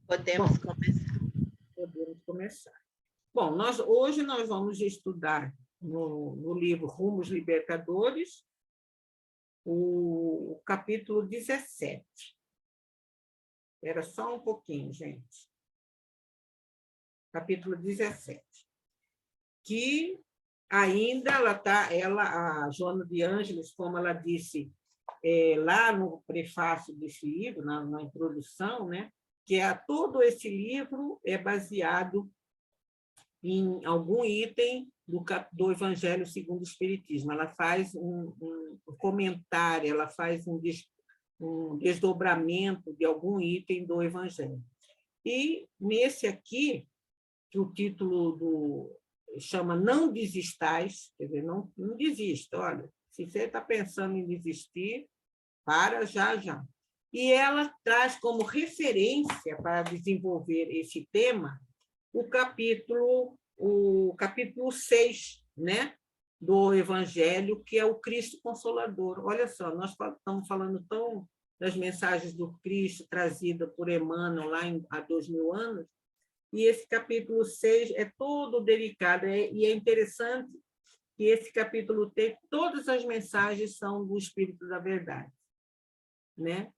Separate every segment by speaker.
Speaker 1: Podemos começar.
Speaker 2: Podemos começar. Bom, hoje nós vamos estudar no livro Rumos Libertadores, o capítulo 17. Espera só um pouquinho, gente. Capítulo 17. Que ainda a Joana de Ângeles, como ela disse lá no prefácio desse livro, na introdução, né, que todo esse livro é baseado em algum item do Evangelho segundo o Espiritismo. Ela faz um comentário, ela faz um desdobramento de algum item do Evangelho. E nesse aqui, que o título chama Não Desistais, quer dizer, não desista, olha, se você está pensando em desistir, para já. E ela traz como referência para desenvolver esse tema o capítulo 6, né, do Evangelho, que é o Cristo Consolador. Olha só, nós estamos falando tão das mensagens do Cristo trazida por Emmanuel lá há 2000 anos, e esse capítulo 6 é todo dedicado, e é interessante que esse capítulo tem todas as mensagens são do Espírito da Verdade, né?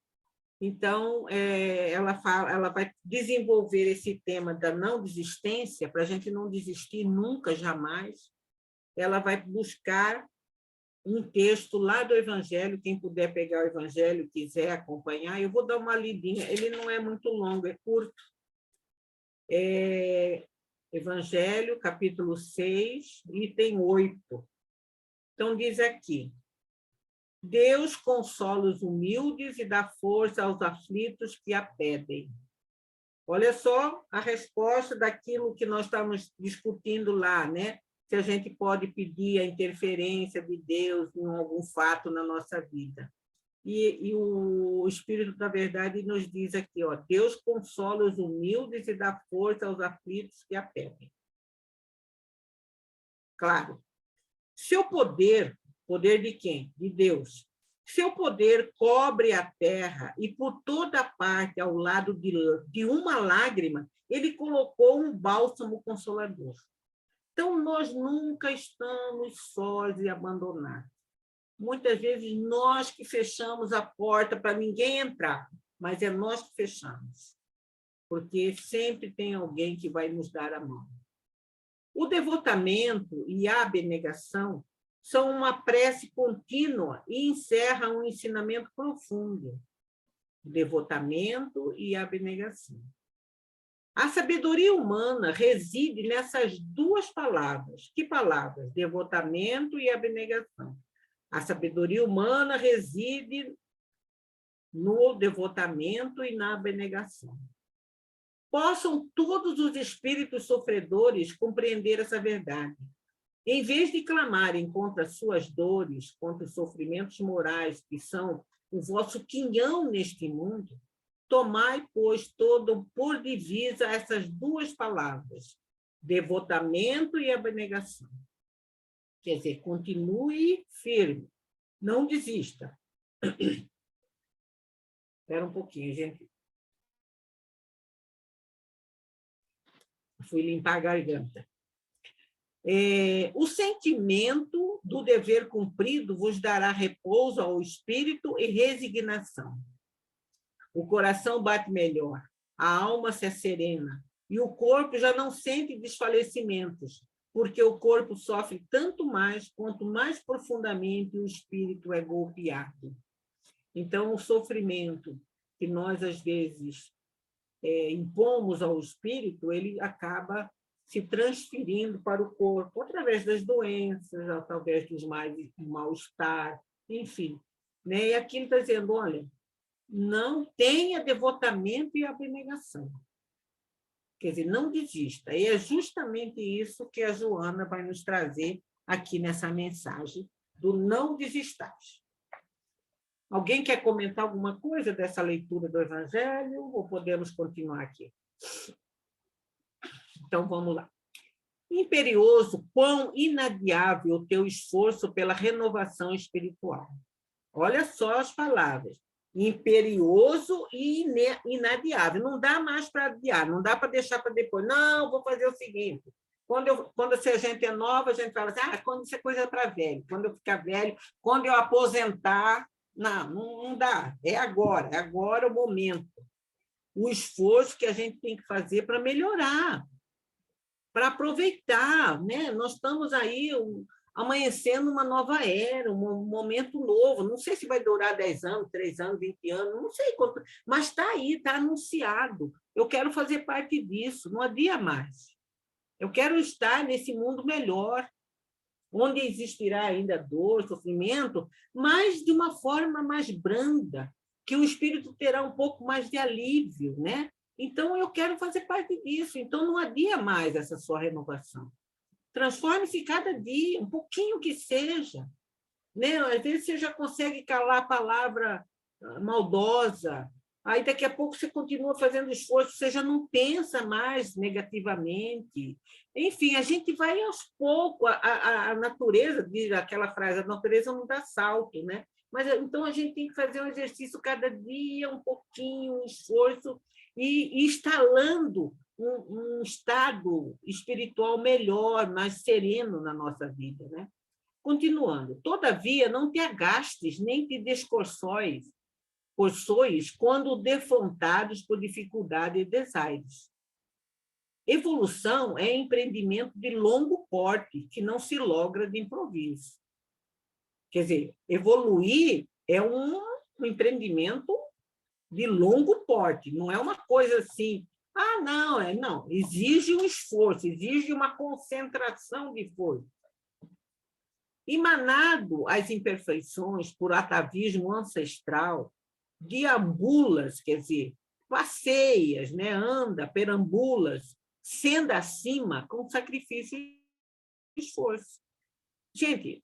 Speaker 2: Então, ela vai desenvolver esse tema da não desistência, para a gente não desistir nunca, jamais. Ela vai buscar um texto lá do Evangelho, quem puder pegar o Evangelho, quiser acompanhar, eu vou dar uma lidinha, ele não é muito longo, é curto. Evangelho, capítulo 6, item 8. Então, diz aqui: Deus consola os humildes e dá força aos aflitos que a pedem. Olha só a resposta daquilo que nós estamos discutindo lá, né? Se a gente pode pedir a interferência de Deus em algum fato na nossa vida. E o Espírito da Verdade nos diz aqui, ó, Deus consola os humildes e dá força aos aflitos que a pedem. Claro, seu poder de quem? De Deus. Seu poder cobre a terra e por toda parte, ao lado de uma lágrima, ele colocou um bálsamo consolador. Então, nós nunca estamos sós e abandonados. Muitas vezes, nós que fechamos a porta para ninguém entrar, mas é nós que fechamos, porque sempre tem alguém que vai nos dar a mão. O devotamento e a abnegação são uma prece contínua e encerram um ensinamento profundo. O devotamento e a abnegação. A sabedoria humana reside nessas duas palavras. Que palavras? Devotamento e abnegação. A sabedoria humana reside no devotamento e na abnegação. Possam todos os espíritos sofredores compreender essa verdade. Em vez de clamarem contra suas dores, contra os sofrimentos morais que são o vosso quinhão neste mundo, tomai, pois, todo por divisa essas duas palavras, devotamento e abnegação. Quer dizer, continue firme, não desista. Espera um pouquinho, gente. Fui limpar a garganta. O sentimento do dever cumprido vos dará repouso ao espírito e resignação. O coração bate melhor, a alma se serena, e o corpo já não sente desfalecimentos, porque o corpo sofre tanto mais quanto mais profundamente o espírito é golpeado. Então, o sofrimento que nós, às vezes, impomos ao espírito, ele acaba se transferindo para o corpo, através das doenças, através dos mal-estar, enfim. Né? E aqui ele está dizendo, olha, não tenha devotamento e abnegação. Quer dizer, não desista. E é justamente isso que a Joana vai nos trazer aqui nessa mensagem do não desistais. Alguém quer comentar alguma coisa dessa leitura do Evangelho ou podemos continuar aqui? Então, vamos lá. Imperioso, quão inadiável o teu esforço pela renovação espiritual. Olha só as palavras. imperioso e inadiável. Não dá mais para adiar, não dá para deixar para depois. Não, vou fazer o seguinte. Quando a gente é nova, a gente fala assim, quando isso é coisa para velho, quando eu ficar velho, quando eu aposentar, não dá. É agora o momento. O esforço que a gente tem que fazer para melhorar, para aproveitar, né? Nós estamos aí amanhecendo uma nova era, um momento novo. Não sei se vai durar 10 anos, 3 anos, 20 anos, não sei quanto, mas está aí, está anunciado. Eu quero fazer parte disso, não adia mais. Eu quero estar nesse mundo melhor, onde existirá ainda dor, sofrimento, mas de uma forma mais branda, que o espírito terá um pouco mais de alívio, né? Então, eu quero fazer parte disso. Então, não adia mais essa sua renovação. Transforme-se cada dia, um pouquinho que seja. Né? Às vezes você já consegue calar a palavra maldosa, aí daqui a pouco você continua fazendo esforço, você já não pensa mais negativamente. Enfim, a gente vai aos poucos, a natureza, diz aquela frase, a natureza não dá salto, né? Mas então a gente tem que fazer um exercício cada dia, um pouquinho, um esforço, e instalando um estado espiritual melhor, mais sereno na nossa vida, né? Continuando, todavia, não te agastes, nem te descorçoes, quando defrontados por dificuldade e desaires. Evolução é empreendimento de longo porte, que não se logra de improviso. Quer dizer, evoluir é um empreendimento de longo porte, não é uma coisa assim, não, exige um esforço, exige uma concentração de força. Emanado às imperfeições por atavismo ancestral, deambulas, quer dizer, passeias, né? Anda, perambulas, sendo acima com sacrifício e esforço. Gente,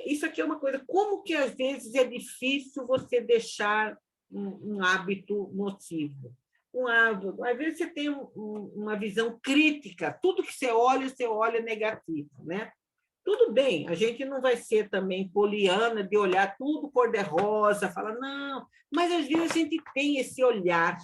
Speaker 2: isso aqui é uma coisa, como que às vezes é difícil você deixar um hábito nocivo. Às vezes você tem uma visão crítica, tudo que você olha negativo, né? Tudo bem, a gente não vai ser também poliana de olhar tudo cor-de-rosa, falar, não, mas às vezes a gente tem esse olhar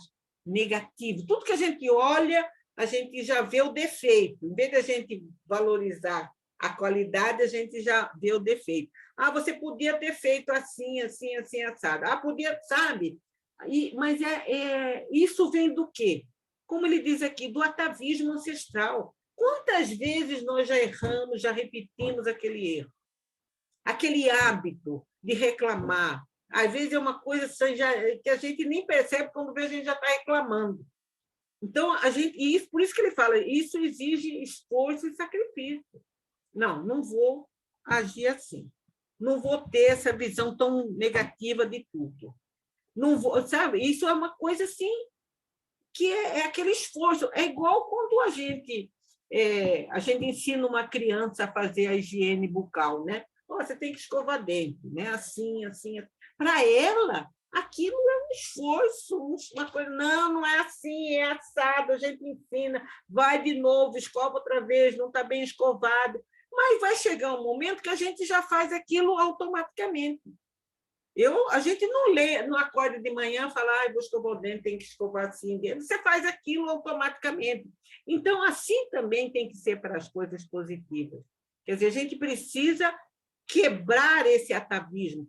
Speaker 2: negativo. Tudo que a gente olha, a gente já vê o defeito. Em vez de a gente valorizar a qualidade, a gente já vê o defeito. Você podia ter feito assim, assim, assim, assado. Podia, sabe? Mas isso vem do quê? Como ele diz aqui, do atavismo ancestral. Quantas vezes nós já erramos, já repetimos aquele erro? Aquele hábito de reclamar. Às vezes é uma coisa que a gente nem percebe quando vê a gente já está reclamando. Então, por isso que ele fala, isso exige esforço e sacrifício. Não vou agir assim. Não vou ter essa visão tão negativa de tudo. Não vou, sabe? Isso é uma coisa assim que é aquele esforço. É igual quando a gente ensina uma criança a fazer a higiene bucal, né? Você tem que escovar dente, né? Assim, assim. Para ela, aquilo é um esforço, uma coisa. Não é assim, é assado, a gente ensina, vai de novo, escova outra vez, não está bem escovado. Mas vai chegar um momento que a gente já faz aquilo automaticamente. A gente não acorda de manhã e fala, vou escovar o dente, tem que escovar assim. Você faz aquilo automaticamente. Então, assim também tem que ser para as coisas positivas. Quer dizer, a gente precisa quebrar esse atavismo,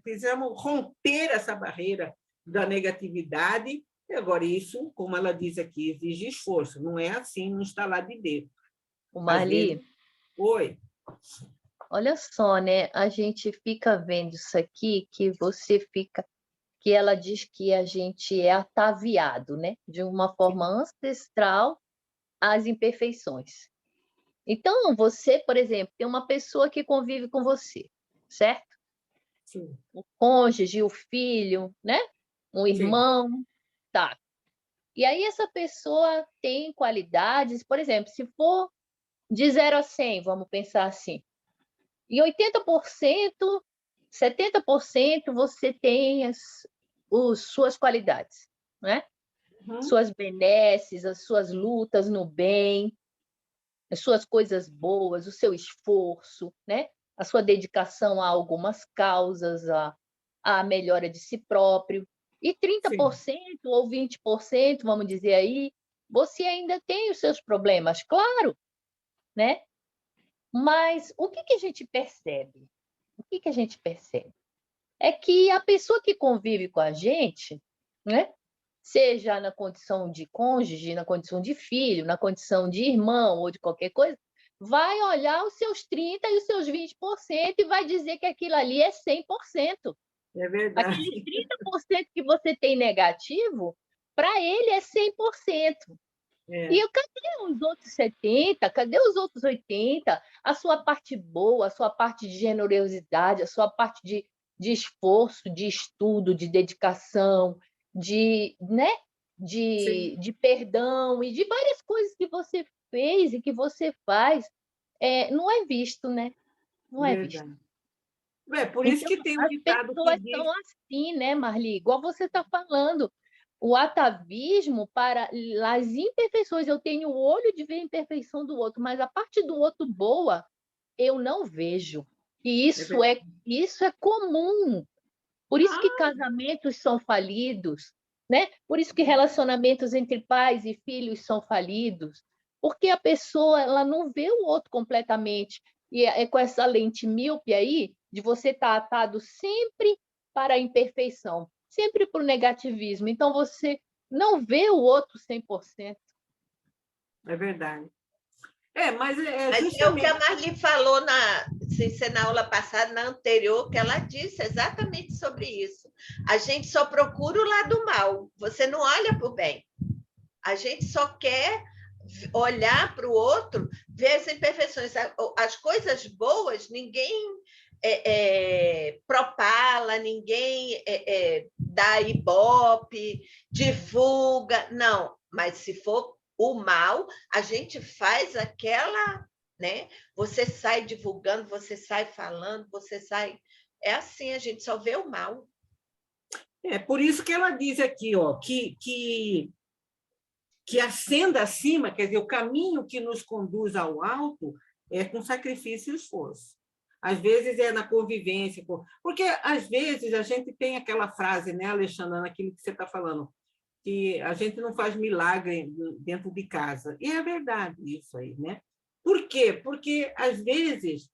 Speaker 2: precisamos romper essa barreira da negatividade. E agora, isso, como ela diz aqui, exige esforço. Não é assim, não está lá de dentro.
Speaker 1: Marli,
Speaker 2: oi.
Speaker 1: Olha só, né? A gente fica vendo isso aqui, que ela diz que a gente é ataviado, né? De uma forma ancestral às imperfeições. Então, você, por exemplo, tem uma pessoa que convive com você, certo?
Speaker 2: Sim.
Speaker 1: O cônjuge, o filho, né? Um irmão, sim. Tá. E aí essa pessoa tem qualidades, por exemplo, se for de 0 a 100, vamos pensar assim, em 80%, 70% você tem suas qualidades, né? Uhum. Suas benesses, as suas lutas no bem, as suas coisas boas, o seu esforço, né? A sua dedicação a algumas causas, a melhora de si próprio. E 30% ou 20%, vamos dizer aí, você ainda tem os seus problemas, claro, né? Mas o que a gente percebe? O que a gente percebe? É que a pessoa que convive com a gente, né? Seja na condição de cônjuge, na condição de filho, na condição de irmão ou de qualquer coisa, vai olhar os seus 30% e os seus 20% e vai dizer que aquilo ali é 100%.
Speaker 2: É verdade.
Speaker 1: Aqueles 30% que você tem negativo, para ele é 100%. E cadê os outros 70%? Cadê os outros 80%? A sua parte boa, a sua parte de generosidade, a sua parte de esforço, de estudo, de dedicação, né? de perdão e de várias coisas que você fez e que você faz, não é visto, né? Não é visto.
Speaker 2: Verdade. Por isso
Speaker 1: Então,
Speaker 2: que tem um
Speaker 1: as
Speaker 2: ditado que
Speaker 1: pessoas
Speaker 2: diz...
Speaker 1: são assim, né, Marli? Igual você está falando. O atavismo para as imperfeições, eu tenho o olho de ver a imperfeição do outro, mas a parte do outro boa, eu não vejo. E isso é comum. Por isso que casamentos são falidos, né? Por isso que relacionamentos entre pais e filhos são falidos, porque a pessoa ela não vê o outro completamente. E é com essa lente míope aí, de você estar atado sempre para a imperfeição, sempre para o negativismo. Então, você não vê o outro 100%.
Speaker 2: É verdade. Mas
Speaker 3: Mas é o que a Marli falou sem ser na aula passada, na anterior, que ela disse exatamente sobre isso. A gente só procura o lado mal, você não olha para o bem. A gente só quer olhar para o outro, ver as imperfeições. As coisas boas, ninguém propala, ninguém dá ibope, divulga. Não, mas se for o mal, a gente faz aquela, né? Você sai divulgando, você sai falando, você sai... É assim, a gente só vê o mal.
Speaker 2: É por isso que ela diz aqui, ó, que a senda acima, quer dizer, o caminho que nos conduz ao alto é com sacrifício e esforço. Às vezes é na convivência, porque às vezes a gente tem aquela frase, né, Alexandra, naquilo que você está falando, que a gente não faz milagre dentro de casa. E é verdade isso aí, né? Por quê? Porque, às vezes,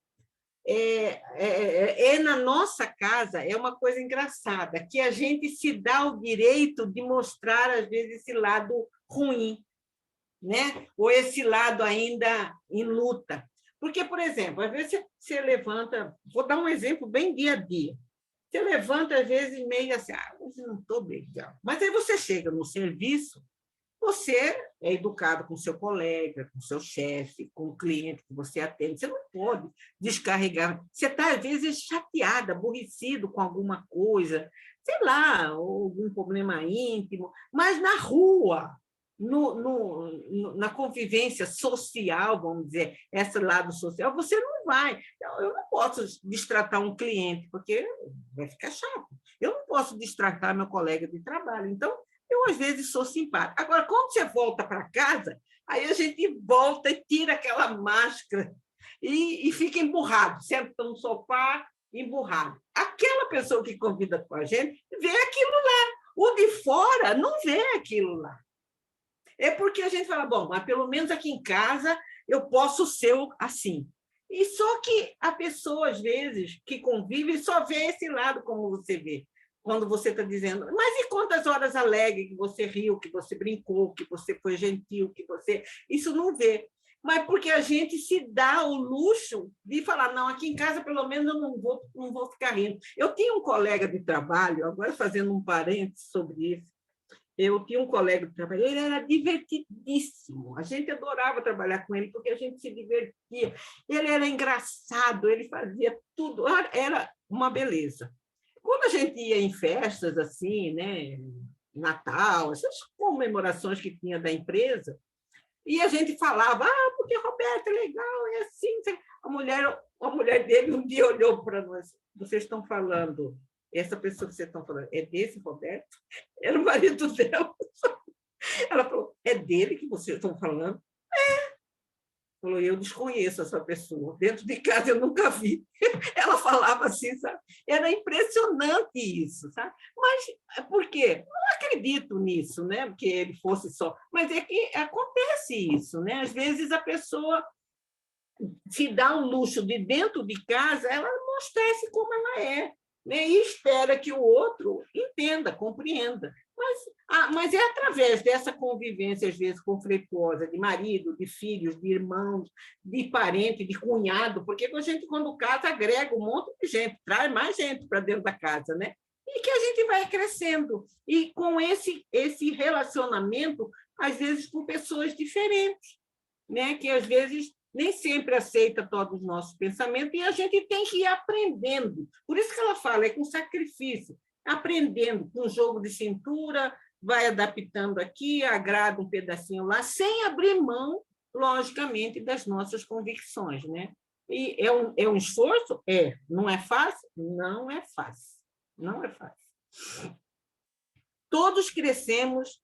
Speaker 2: na nossa casa, é uma coisa engraçada, que a gente se dá o direito de mostrar, às vezes, esse lado ruim, né? Ou esse lado ainda em luta. Porque, por exemplo, às vezes você levanta... Vou dar um exemplo bem dia a dia. Você levanta, às vezes, meio assim, hoje não estou legal. Mas aí você chega no serviço, você é educado com seu colega, com seu chefe, com o cliente que você atende. Você não pode descarregar. Você está, às vezes, chateada, aborrecido com alguma coisa, sei lá, algum problema íntimo, mas na rua, na convivência social, vamos dizer, esse lado social, você não vai. Eu não posso destratar um cliente, porque vai ficar chato. Eu não posso destratar meu colega de trabalho. Então, eu, às vezes, sou simpática. Agora, quando você volta para casa, aí a gente volta e tira aquela máscara e fica emburrado, senta no sofá, emburrado. Aquela pessoa que convida com a gente vê aquilo lá. O de fora não vê aquilo lá. É porque a gente fala, bom, mas pelo menos aqui em casa eu posso ser assim. E só que a pessoa, às vezes, que convive, só vê esse lado como você vê. Quando você está dizendo, mas e quantas horas alegre que você riu, que você brincou, que você foi gentil, que você... Isso não vê. Mas porque a gente se dá o luxo de falar, não, aqui em casa, pelo menos, eu não vou ficar rindo. Eu tinha um colega de trabalho, agora fazendo um parênteses sobre isso, eu tinha um colega de trabalho, ele era divertidíssimo, a gente adorava trabalhar com ele, porque a gente se divertia, ele era engraçado, ele fazia tudo, era uma beleza. Quando a gente ia em festas assim, né, Natal, essas comemorações que tinha da empresa, e a gente falava, porque Roberto é legal, é assim. A mulher dele um dia olhou para nós, vocês estão falando, essa pessoa que vocês estão falando, é desse Roberto? Era o marido dela. Ela falou, é dele que vocês estão falando? Falou, eu desconheço essa pessoa. Dentro de casa eu nunca vi. Ela falava assim, sabe? Era impressionante isso, sabe? Mas por quê? Não acredito nisso, né? Porque ele fosse só. Mas é que acontece isso, né? Às vezes a pessoa se dá o luxo de, dentro de casa, ela mostrar-se como ela é, né? E espera que o outro entenda, compreenda. Mas é através dessa convivência, às vezes, conflituosa, de marido, de filhos, de irmãos, de parente, de cunhado, porque a gente, quando casa, agrega um monte de gente, traz mais gente para dentro da casa, né? E que a gente vai crescendo. E com esse relacionamento, às vezes, com pessoas diferentes, né? Que, às vezes, nem sempre aceita todos os nossos pensamentos, e a gente tem que ir aprendendo. Por isso que ela fala, é com sacrifício, aprendendo com jogo de cintura, vai adaptando aqui, agrada um pedacinho lá, sem abrir mão, logicamente, das nossas convicções, né? E é um esforço? É. Não é fácil? Não é fácil. Não é fácil. Todos crescemos,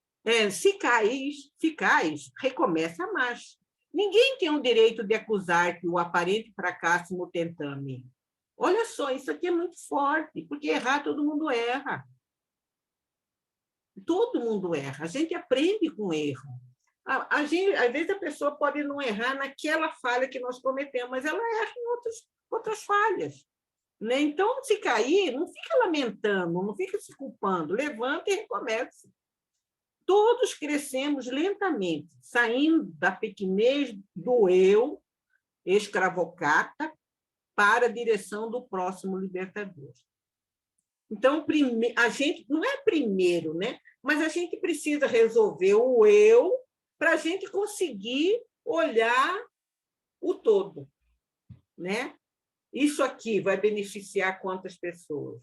Speaker 2: se cais, recomeça mais. Ninguém tem o direito de acusar que o aparente fracasso no tentame. Olha só, isso aqui é muito forte, porque errar todo mundo erra. Todo mundo erra. A gente aprende com erro. Às vezes a pessoa pode não errar naquela falha que nós cometemos, mas ela erra em outras falhas. Né? Então, se cair, não fica lamentando, não fica se culpando, levanta e recomeça. Todos crescemos lentamente, saindo da pequenez do eu, escravocrata, para a direção do próximo libertador. Então, a gente não é primeiro, né? Mas a gente precisa resolver o eu para a gente conseguir olhar o todo, né? Isso aqui vai beneficiar quantas pessoas?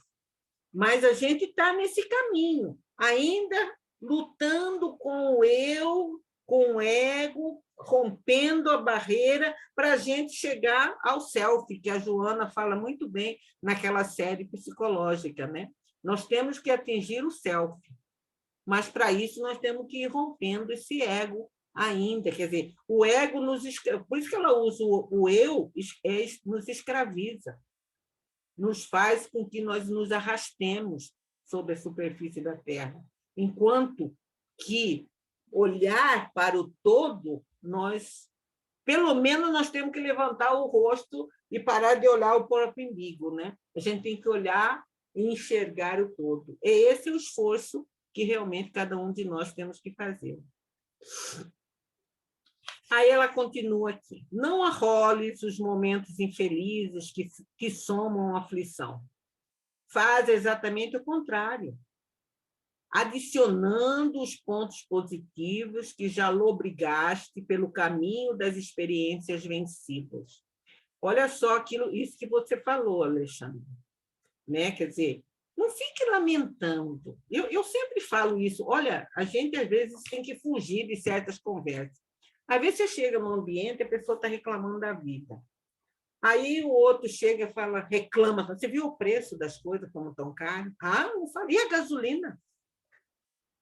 Speaker 2: Mas a gente está nesse caminho, ainda lutando com o eu, com o ego, rompendo a barreira para a gente chegar ao self, que a Joana fala muito bem naquela série psicológica, né? Nós temos que atingir o self, mas para isso nós temos que ir rompendo esse ego ainda, quer dizer, o ego por isso que ela usa o eu, nos escraviza, nos faz com que nós nos arrastemos sobre a superfície da Terra, enquanto que olhar para o todo, pelo menos nós temos que levantar o rosto e parar de olhar o próprio umbigo, né? A gente tem que olhar e enxergar o todo. É esse o esforço que realmente cada um de nós temos que fazer. Aí ela continua aqui. Não arroles os momentos infelizes que somam a aflição. Faz exatamente o contrário, adicionando os pontos positivos que já lobrigaste pelo caminho das experiências vencidas. Olha só isso que você falou, Alexandre. Né? Quer dizer, não fique lamentando. Eu sempre falo isso. Olha, a gente, às vezes, tem que fugir de certas conversas. Às vezes, você chega num ambiente e a pessoa está reclamando da vida. Aí o outro chega e fala, reclama. Você viu o preço das coisas como estão caras? Ah, não falei. E a gasolina?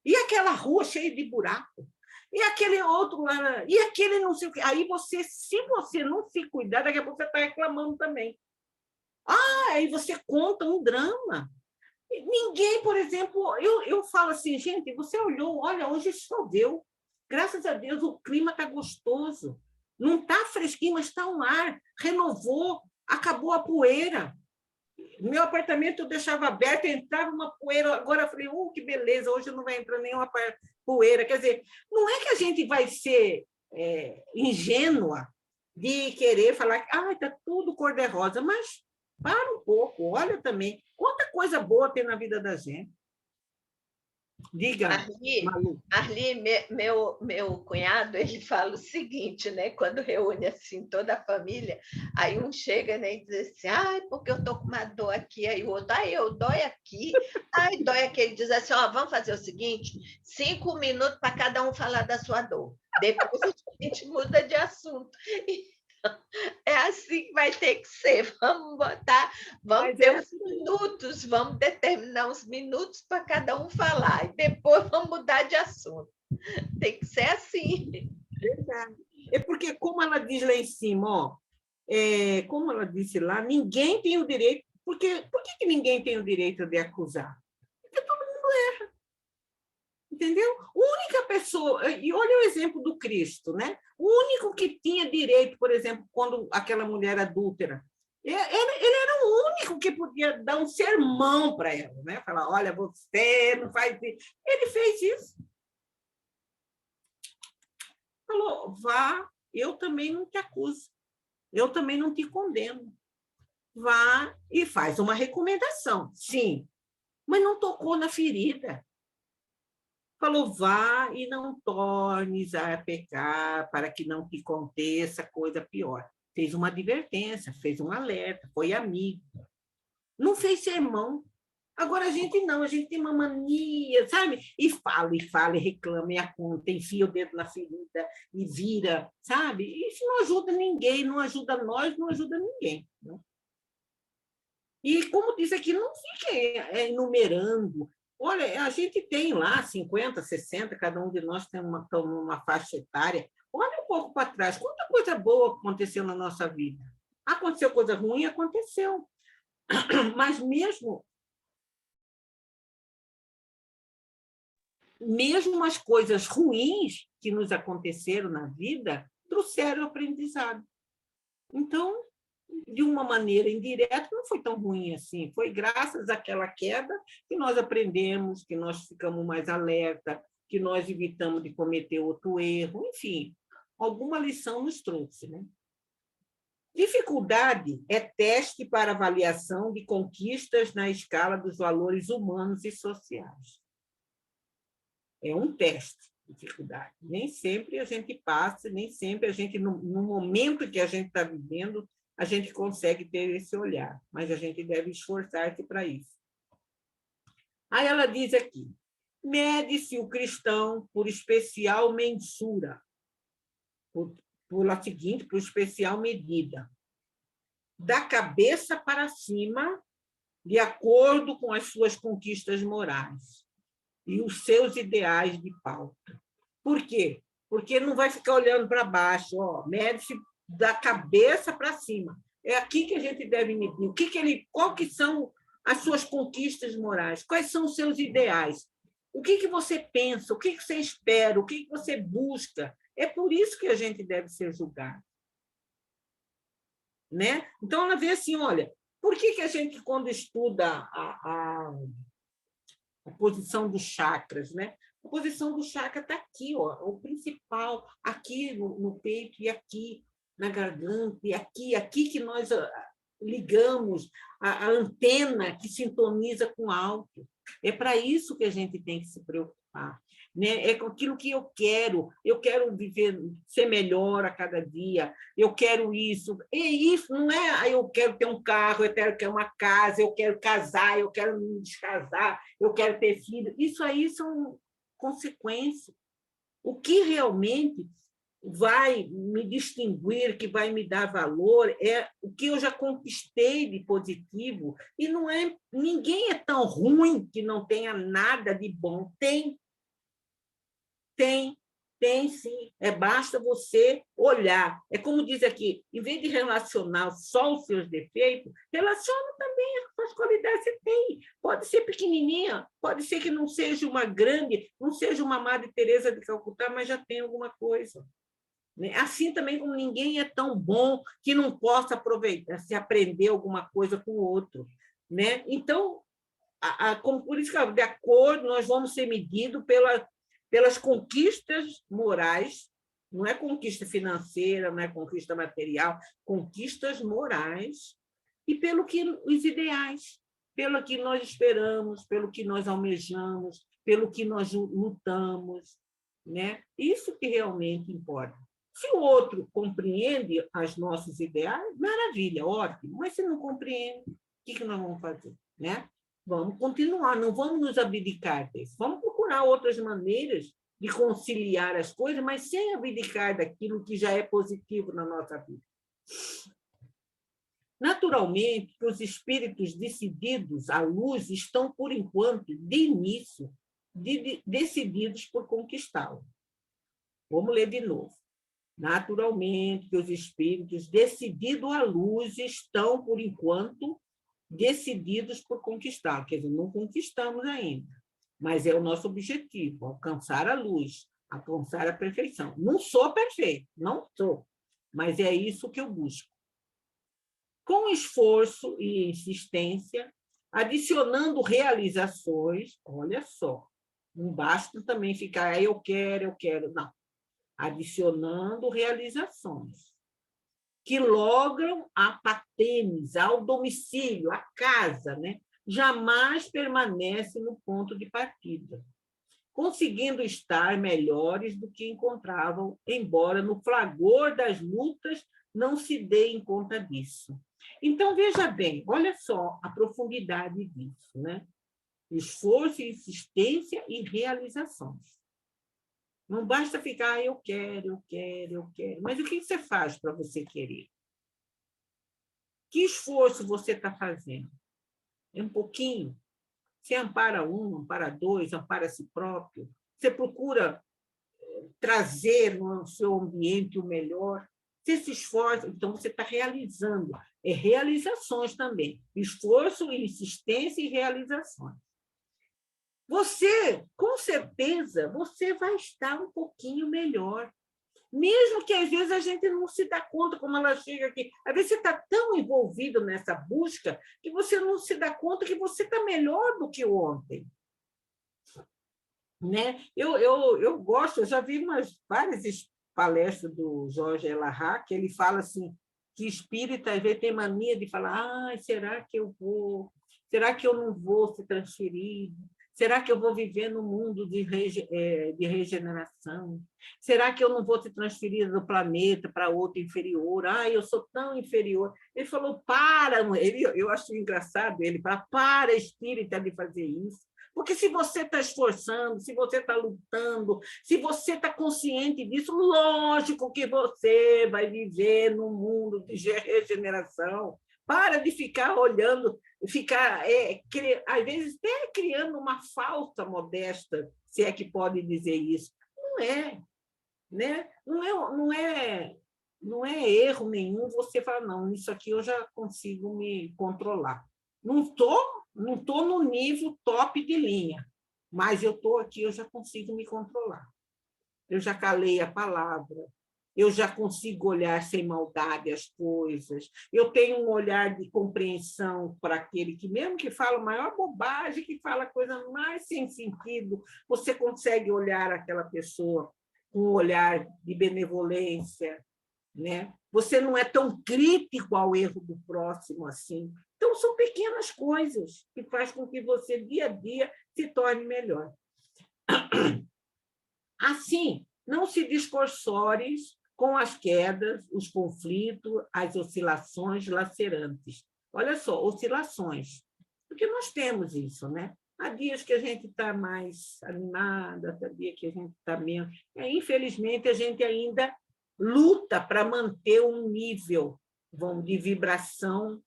Speaker 2: E aquela rua cheia de buraco? E aquele outro lá? E aquele não sei o quê? Aí se você não se cuidar, daqui a pouco você está reclamando também. Aí você conta um drama. Ninguém, por exemplo, eu falo assim, gente, você olhou, olha, hoje choveu. Graças a Deus, o clima está gostoso. Não está fresquinho, mas está um ar. Renovou, acabou a poeira. Meu apartamento eu deixava aberto, entrava uma poeira. Agora eu falei, que beleza, hoje não vai entrar nenhuma poeira. Quer dizer, não é que a gente vai ser ingênua de querer falar que está tudo cor-de-rosa, mas para um pouco, olha também. Quanta coisa boa tem na vida da gente. Diga,
Speaker 3: Arli, meu cunhado, ele fala o seguinte, né? Quando reúne assim toda a família, aí um chega, né, e diz assim, porque eu tô com uma dor aqui, aí o outro, eu dói aqui, dói aqui. Ele diz assim, vamos fazer o seguinte, 5 minutos para cada um falar da sua dor. Depois a gente muda de assunto. É assim que vai ter que ser. Vamos ter uns minutos, vamos determinar uns minutos para cada um falar, e depois vamos mudar de assunto. Tem que ser assim.
Speaker 2: Verdade. É porque porque, como ela diz lá em cima, ó, como ela disse lá, ninguém tem o direito... Por que ninguém tem o direito de acusar? Porque todo mundo erra. Entendeu? A única pessoa... E olha o exemplo do Cristo, né? O único que tinha direito, por exemplo, quando aquela mulher adúltera, ele era o único que podia dar um sermão para ela, né? Falar, olha, você não faz isso. Ele fez isso. Falou, vá, eu também não te acuso. Eu também não te condeno. Vá e faz uma recomendação, sim, mas não tocou na ferida. Falou, vá e não tornes a pecar para que não te aconteça coisa pior. Fez uma advertência, fez um alerta, foi amigo. Não fez sermão. Agora a gente não, a gente tem uma mania, sabe? E fala, e reclama, e aponta, enfia o dedo na ferida, e vira, sabe? Isso não ajuda ninguém, não ajuda nós, não ajuda ninguém. Né? E, como disse aqui, não fique enumerando. Olha, a gente tem lá 50, 60, cada um de nós tem uma faixa etária. Olha um pouco para trás, quanta coisa boa aconteceu na nossa vida. Aconteceu coisa ruim, aconteceu. Mas mesmo as coisas ruins que nos aconteceram na vida trouxeram aprendizado. Então, de uma maneira indireta, não foi tão ruim assim. Foi graças àquela queda que nós aprendemos, que nós ficamos mais alerta, que nós evitamos de cometer outro erro. Enfim, alguma lição nos trouxe. Né? Dificuldade é teste para avaliação de conquistas na escala dos valores humanos e sociais. É um teste, dificuldade. Nem sempre a gente passa, nem sempre a gente, no momento que a gente está vivendo, a gente consegue ter esse olhar, mas a gente deve esforçar-se para isso. Aí ela diz aqui, mede-se o cristão por especial mensura, por a seguinte, por especial medida, da cabeça para cima, de acordo com as suas conquistas morais e os seus ideais de pauta. Por quê? Porque não vai ficar olhando para baixo, ó, mede-se da cabeça para cima. É aqui que a gente deve medir. Qual que são as suas conquistas morais? Quais são os seus ideais? O que você pensa? O que você espera? O que você busca? É por isso que a gente deve ser julgado. Né? Então, ela vê assim, olha, por que a gente, quando estuda a posição dos chakras, né? A posição do chakra está aqui, ó, o principal, aqui no peito e aqui na garganta, e aqui que nós ligamos a antena que sintoniza com o alto. É para isso que a gente tem que se preocupar. Né? É com aquilo que eu quero viver, ser melhor a cada dia, eu quero isso. E isso não é eu quero ter um carro, eu quero ter uma casa, eu quero casar, eu quero me descasar, eu quero ter filho. Isso aí são consequências. O que realmente vai me distinguir, que vai me dar valor, é o que eu já conquistei de positivo. E não é, ninguém é tão ruim que não tenha nada de bom. Tem sim. Basta você olhar. É como diz aqui, em vez de relacionar só os seus defeitos, relaciona também as qualidades que você tem. Pode ser pequenininha, pode ser que não seja uma grande, não seja uma Madre Teresa de Calcutá, mas já tem alguma coisa. Assim também como ninguém é tão bom que não possa aproveitar, se aprender alguma coisa com o outro. Né? Então, por isso que, de acordo, nós vamos ser medidos pelas conquistas morais, não é conquista financeira, não é conquista material, conquistas morais, e os ideais, pelo que nós esperamos, pelo que nós almejamos, pelo que nós lutamos. Né? Isso que realmente importa. Se o outro compreende os nossos ideais, maravilha, ótimo, mas se não compreende, o que nós vamos fazer? Né? Vamos continuar, não vamos nos abdicar disso, vamos procurar outras maneiras de conciliar as coisas, mas sem abdicar daquilo que já é positivo na nossa vida. Naturalmente, os espíritos decididos à luz estão, por enquanto, de início, decididos por conquistá-lo. Vamos ler de novo. Naturalmente que os espíritos decididos à luz estão, por enquanto, decididos por conquistar. Quer dizer, não conquistamos ainda, mas é o nosso objetivo, alcançar a luz, alcançar a perfeição. Não sou perfeito, não sou, mas é isso que eu busco. Com esforço e insistência, adicionando realizações, olha só, não basta também ficar, eu quero, não. Adicionando realizações que logram a patênis, ao domicílio, a casa, né? Jamais permanece no ponto de partida, conseguindo estar melhores do que encontravam, embora no fragor das lutas não se deem conta disso. Então, veja bem, olha só a profundidade disso, né? Esforço, insistência e realizações. Não basta ficar, eu quero. Mas o que você faz para você querer? Que esforço você está fazendo? É um pouquinho? Você ampara um, ampara dois, ampara a si próprio? Você procura trazer no seu ambiente o melhor? Você se esforça, então você está realizando. É realizações também. Esforço, insistência e realizações. Você, com certeza, você vai estar um pouquinho melhor. Mesmo que, às vezes, a gente não se dá conta como ela chega aqui. Às vezes, você está tão envolvido nessa busca que você não se dá conta que você está melhor do que ontem. Né? Eu gosto, eu já vi várias palestras do Jorge Elahá, que ele fala assim, que espírita, às vezes, tem mania de falar, será que eu vou? Será que eu não vou ser transferido? Será que eu vou viver no mundo de regeneração? Será que eu não vou ser transferida do planeta para outro inferior? Eu sou tão inferior. Ele falou, eu acho engraçado, ele fala, para, espírita, de fazer isso. Porque se você está esforçando, se você está lutando, se você está consciente disso, lógico que você vai viver no mundo de regeneração. Para de ficar olhando, às vezes até criando uma falsa modéstia, se é que pode dizer isso. Não é, né? Não é erro nenhum você falar, não, isso aqui eu já consigo me controlar. Não estou no nível top de linha, mas eu estou aqui, eu já consigo me controlar. Eu já calei a palavra, eu já consigo olhar sem maldade as coisas, eu tenho um olhar de compreensão para aquele que, mesmo que fala a maior bobagem, que fala a coisa mais sem sentido, você consegue olhar aquela pessoa com um olhar de benevolência, né? Você não é tão crítico ao erro do próximo assim. Então, são pequenas coisas que fazem com que você, dia a dia, se torne melhor. Assim, não se descorsores com as quedas, os conflitos, as oscilações lacerantes. Olha só, oscilações, porque nós temos isso, né? Há dias que a gente está mais animada, há dias que a gente está menos. Infelizmente, a gente ainda luta para manter um nível de vibração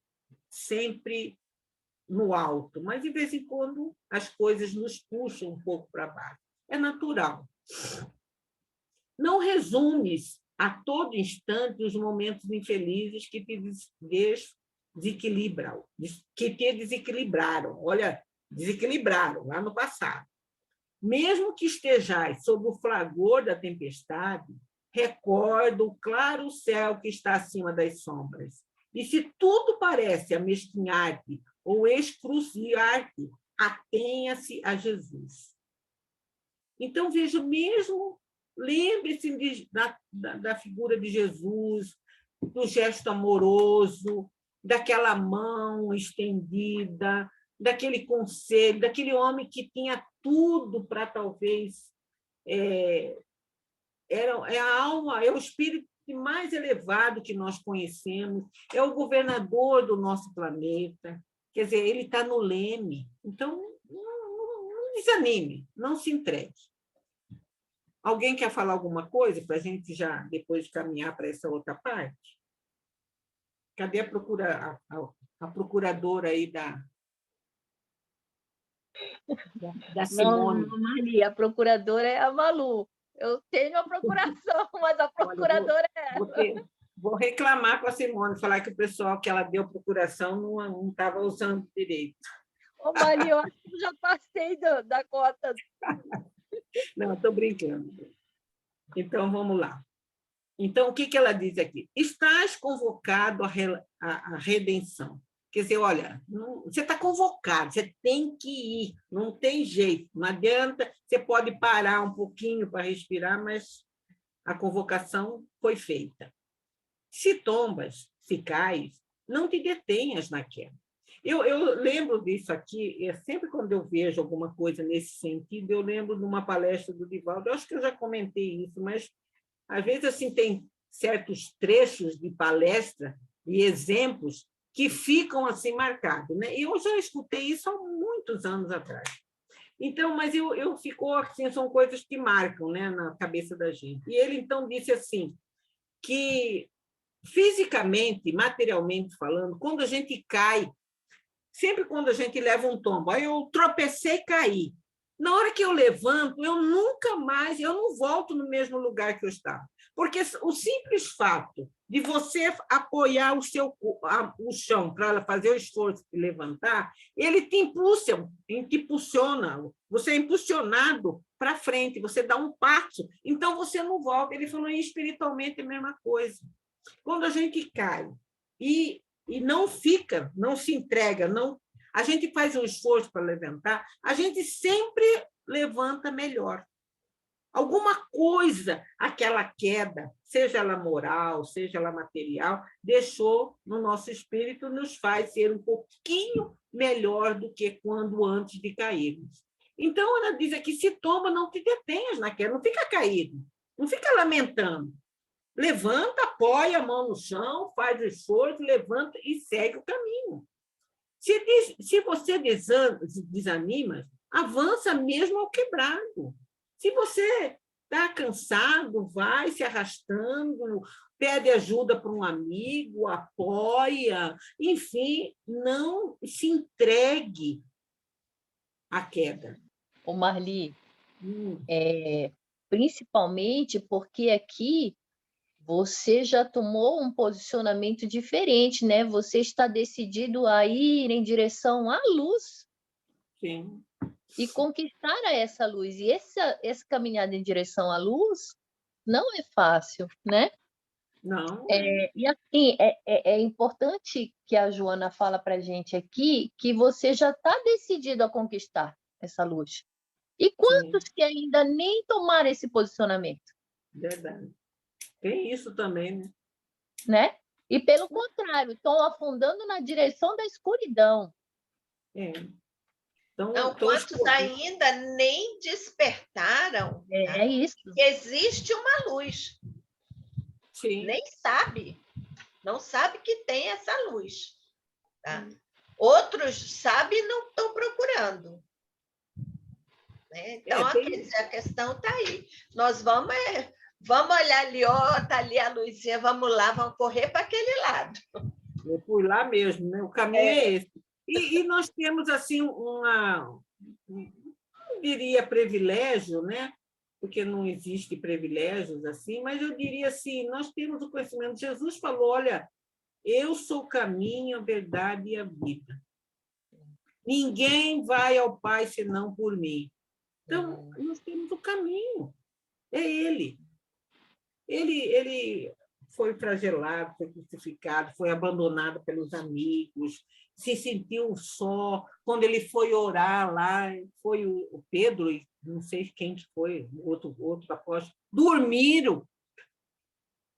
Speaker 2: sempre no alto, mas, de vez em quando, as coisas nos puxam um pouco para baixo. É natural. Não resumes a todo instante os momentos infelizes que te desequilibraram. Olha, desequilibraram lá no passado. Mesmo que estejais sob o fragor da tempestade, recorda o claro céu que está acima das sombras. E se tudo parece amesquinhar-te ou excruciar-te, atenha-se a Jesus. Então, veja, mesmo, lembre-se da figura de Jesus, do gesto amoroso, daquela mão estendida, daquele conselho, daquele homem que tinha tudo para, talvez, é a alma, é o espírito mais elevado que nós conhecemos, é o governador do nosso planeta, quer dizer, ele está no leme. Então, não desanime, não se entregue. Alguém quer falar alguma coisa para a gente já, depois, caminhar para essa outra parte? Cadê a procuradora aí da Simone?
Speaker 1: Não, Maria, a procuradora é a Malu. Eu tenho a procuração, mas a
Speaker 2: Olha,
Speaker 1: procuradora é essa.
Speaker 2: vou reclamar com a Simone, falar que o pessoal que ela deu procuração não estava usando direito.
Speaker 1: Ô, Marli, eu acho que eu já passei da cota.
Speaker 2: Não, estou brincando. Então, vamos lá. Então, o que ela diz aqui? Estás convocado à redenção. Quer dizer, olha, você está convocado, você tem que ir, não tem jeito, não adianta, você pode parar um pouquinho para respirar, mas a convocação foi feita. Se tombas, se cais, não te detenhas na queda. Eu lembro disso aqui, sempre quando eu vejo alguma coisa nesse sentido, eu lembro de uma palestra do Divaldo, eu acho que eu já comentei isso, mas às vezes assim, tem certos trechos de palestra e exemplos que ficam assim marcados, né? Eu já escutei isso há muitos anos atrás. Então, mas eu ficou assim, são coisas que marcam, né, na cabeça da gente. E ele então disse assim que fisicamente, materialmente falando, quando a gente cai, sempre quando a gente leva um tombo, aí eu tropecei e caí. Na hora que eu levanto, eu nunca mais, eu não volto no mesmo lugar que eu estava. Porque o simples fato de você apoiar o chão para fazer o esforço de levantar, ele te impulsiona, você é impulsionado para frente, você dá um passo, então você não volta. Ele falou, espiritualmente é a mesma coisa. Quando a gente cai e não fica, não se entrega, não, a gente faz um esforço para levantar, a gente sempre levanta melhor. Alguma coisa, aquela queda, seja ela moral, seja ela material, deixou no nosso espírito, nos faz ser um pouquinho melhor do que quando antes de cairmos. Então, ela diz aqui, se toma, não te detenhas na queda, não fica caído, não fica lamentando. Levanta, apoia a mão no chão, faz o esforço, levanta e segue o caminho. Se você desanima, avança mesmo ao quebrado. Se você está cansado, vai se arrastando, pede ajuda para um amigo, apoia, enfim, não se entregue à queda.
Speaker 1: Ô, Marli, principalmente porque aqui você já tomou um posicionamento diferente, né? Você está decidido a ir em direção à luz.
Speaker 2: Sim.
Speaker 1: E conquistar essa luz. E essa caminhada em direção à luz não é fácil, né?
Speaker 2: Não.
Speaker 1: E assim, é importante que a Joana fala para a gente aqui que você já está decidido a conquistar essa luz. E quantos que ainda nem tomaram esse posicionamento?
Speaker 2: Verdade. Tem isso também,
Speaker 1: né? E, pelo contrário, estão afundando na direção da escuridão.
Speaker 3: Então, quantos ainda nem despertaram?
Speaker 1: É isso.
Speaker 3: Que existe uma luz.
Speaker 2: Sim.
Speaker 3: Nem sabe. Não sabe que tem essa luz. Tá? Outros sabem e não estão procurando. Né? Então, a questão está aí. Nós vamos olhar ali, está ali a luzinha, vamos lá, vamos correr para aquele lado.
Speaker 2: É por lá mesmo, né? O caminho é esse. E nós temos, assim, não diria privilégio, né? Porque não existe privilégios assim, mas eu diria assim, nós temos o conhecimento. Jesus falou, olha, eu sou o caminho, a verdade e a vida. Ninguém vai ao Pai senão por mim. Então, nós temos o caminho. É Ele. Ele foi flagelado, foi crucificado, foi abandonado pelos amigos, se sentiu só. Quando ele foi orar lá, foi o Pedro, não sei quem foi, outro apóstolo, dormiram.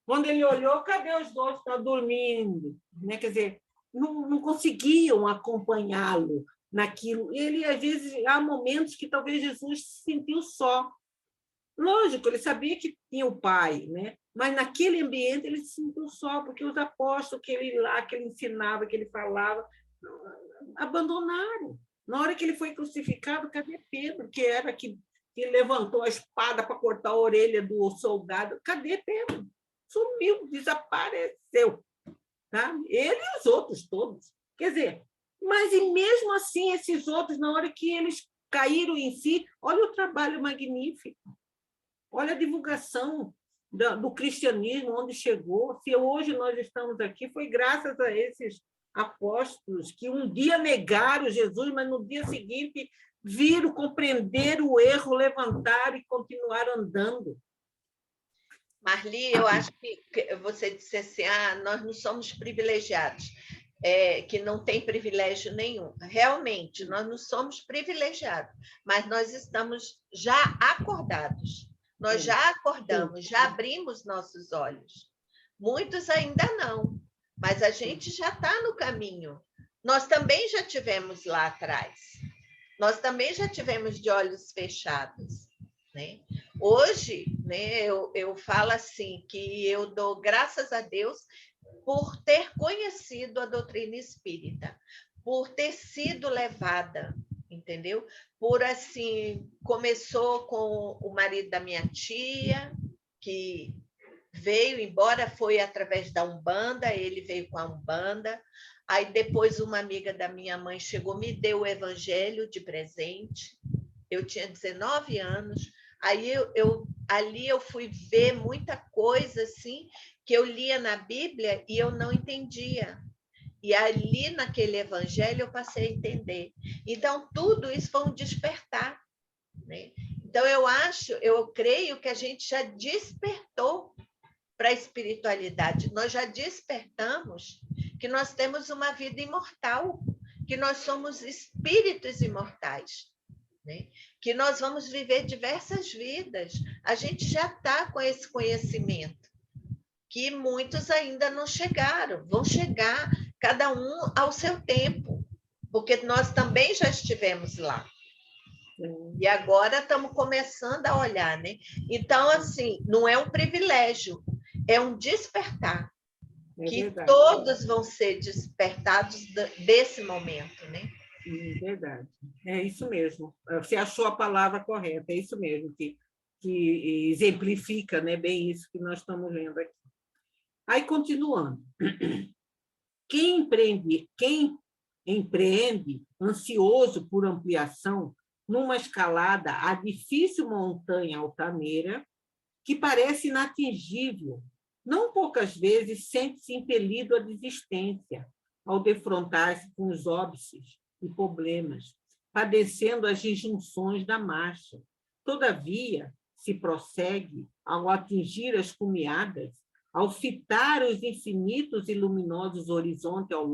Speaker 2: Quando ele olhou, cadê os dois? Estão dormindo. Né? Quer dizer, não conseguiam acompanhá-lo naquilo. Ele, às vezes, há momentos que talvez Jesus se sentiu só. Lógico, ele sabia que tinha o Pai, né? Mas naquele ambiente ele se sentiu só, porque os apóstolos que ele ensinava, que ele falava, abandonaram. Na hora que ele foi crucificado, cadê Pedro, que era que levantou a espada para cortar a orelha do soldado? Cadê Pedro? Sumiu, desapareceu. Tá? Ele e os outros todos. Quer dizer, mas e mesmo assim, esses outros, na hora que eles caíram em si, olha o trabalho magnífico. Olha a divulgação do cristianismo, onde chegou. Se hoje nós estamos aqui, foi graças a esses apóstolos que um dia negaram Jesus, mas no dia seguinte viram, compreenderam o erro, levantaram e continuaram andando.
Speaker 3: Marli, eu acho que você disse assim, nós não somos privilegiados, que não tem privilégio nenhum. Realmente, nós não somos privilegiados, mas nós estamos já acordados. Nós já acordamos, já abrimos nossos olhos. Muitos ainda não, mas a gente já está no caminho. Nós também já tivemos lá atrás. Nós também já tivemos de olhos fechados, né? Hoje, né, eu falo assim, que eu dou graças a Deus por ter conhecido a doutrina espírita, por ter sido levada, entendeu? Por, assim, começou com o marido da minha tia, que veio, embora foi através da Umbanda, ele veio com a Umbanda. Aí depois uma amiga da minha mãe chegou, me deu o evangelho de presente. Eu tinha 19 anos. Aí ali eu fui ver muita coisa assim que eu lia na Bíblia e eu não entendia. E ali naquele evangelho eu passei a entender. Então tudo isso foi um despertar, né? Então eu creio que a gente já despertou para a espiritualidade. Nós já despertamos que nós temos uma vida imortal, que nós somos espíritos imortais, né? Que nós vamos viver diversas vidas. A gente já está com esse conhecimento, que muitos ainda não chegaram, vão chegar, cada um ao seu tempo, porque nós também já estivemos lá. E agora estamos começando a olhar, né? Então, assim, não é um privilégio, é um despertar, que
Speaker 2: verdade.
Speaker 3: Todos vão ser despertados desse momento, né?
Speaker 2: Verdade. É isso mesmo. Você achou a palavra correta, é isso mesmo, que exemplifica, né, bem isso que nós estamos vendo aqui. Aí, continuando. Quem empreende ansioso por ampliação numa escalada à difícil montanha altaneira, que parece inatingível, não poucas vezes sente-se impelido à desistência, ao defrontar-se com os óbices e problemas, padecendo as injunções da marcha. Todavia, se prossegue ao atingir as cumeadas, ao fitar os infinitos e luminosos horizontes ao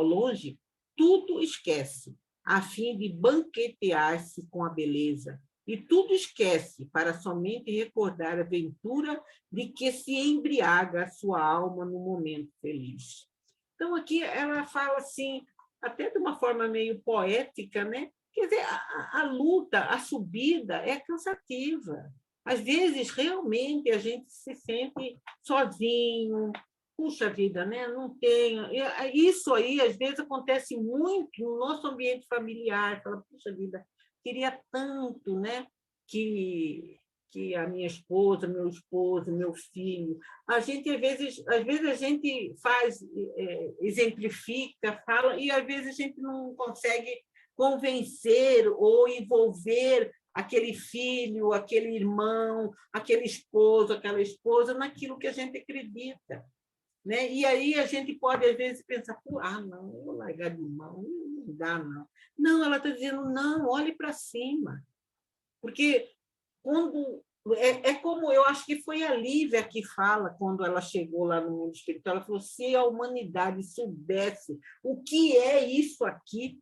Speaker 2: longe, tudo esquece, a fim de banquetear-se com a beleza, e tudo esquece para somente recordar a ventura de que se embriaga a sua alma no momento feliz. Então, aqui ela fala assim, até de uma forma meio poética, né? Quer dizer, a luta, a subida é cansativa. Às vezes, realmente, a gente se sente sozinho. Puxa vida, né? Não tenho. Isso aí, às vezes, acontece muito no nosso ambiente familiar. Fala, puxa vida, queria tanto, né? Que a minha esposa, meu esposo, meu filho. A gente, às vezes a gente faz, exemplifica, fala, e às vezes a gente não consegue convencer ou envolver aquele filho, aquele irmão, aquele esposo, aquela esposa naquilo que a gente acredita. Né? E aí a gente pode, às vezes, pensar, não, eu vou largar de mão, não dá, não. Não, ela está dizendo, não, olhe para cima. Porque quando como eu acho que foi a Lívia que fala, quando ela chegou lá no mundo espiritual, ela falou, se a humanidade soubesse o que é isso aqui,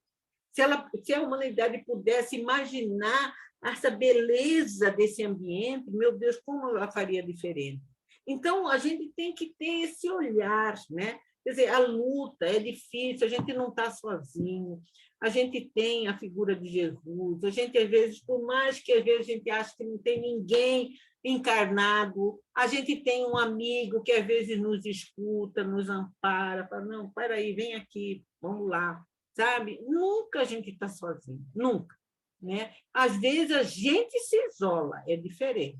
Speaker 2: se a humanidade pudesse imaginar essa beleza desse ambiente, meu Deus, como ela faria diferente? Então, a gente tem que ter esse olhar, né? Quer dizer, a luta é difícil, a gente não está sozinho, a gente tem a figura de Jesus, a gente, às vezes, por mais que às vezes a gente ache que não tem ninguém encarnado, a gente tem um amigo que, às vezes, nos escuta, nos ampara, fala, não, para aí, vem aqui, vamos lá, sabe? Nunca a gente está sozinho, nunca. Né? Às vezes, a gente se isola, é diferente.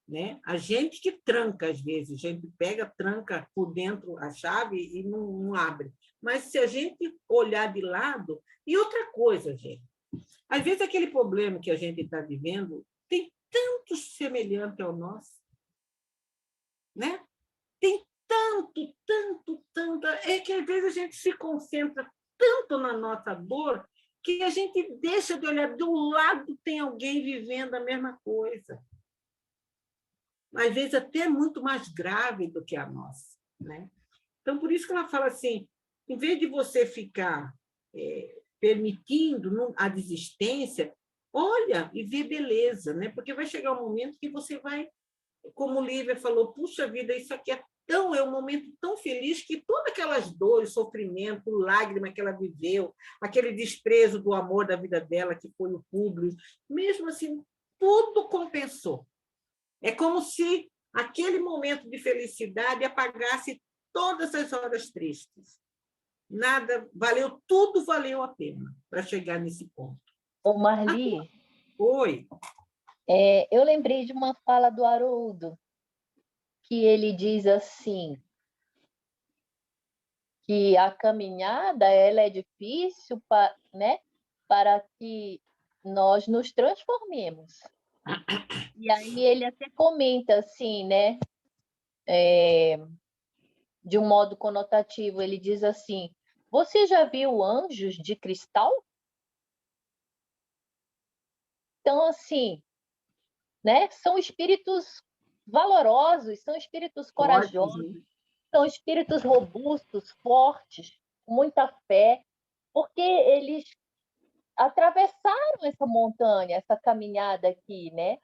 Speaker 2: Né? A gente que tranca, às vezes, a gente pega, tranca por dentro a chave e não abre. Mas se a gente olhar de lado... E outra coisa, gente, às vezes aquele problema que a gente está vivendo muito semelhante ao nosso, né? Tem tanto, é que às vezes a gente se concentra tanto na nossa dor que a gente deixa de olhar, do lado tem alguém vivendo a mesma coisa. Às vezes até muito mais grave do que a nossa, né? Então, por isso que ela fala assim, em vez de você ficar permitindo a desistência, olha e vê beleza, né? Porque vai chegar um momento que você vai, como Lívia falou, puxa vida, isso aqui é um momento tão feliz que todas aquelas dores, sofrimento, lágrima que ela viveu, aquele desprezo do amor da vida dela, que foi o Públio, mesmo assim, tudo compensou. É como se aquele momento de felicidade apagasse todas as horas tristes. Nada valeu, tudo valeu a pena para chegar nesse ponto.
Speaker 1: Ô, Marli,
Speaker 2: Oi.
Speaker 1: eu lembrei de uma fala do Haroldo, que ele diz assim, que a caminhada ela é difícil né, para que nós nos transformemos. E aí ele até comenta assim, né, de um modo conotativo, ele diz assim, você já viu anjos de cristal? Então, assim, né, são espíritos valorosos, são espíritos corajosos, são espíritos robustos, fortes, com muita fé, porque eles atravessaram essa montanha, essa caminhada aqui, né?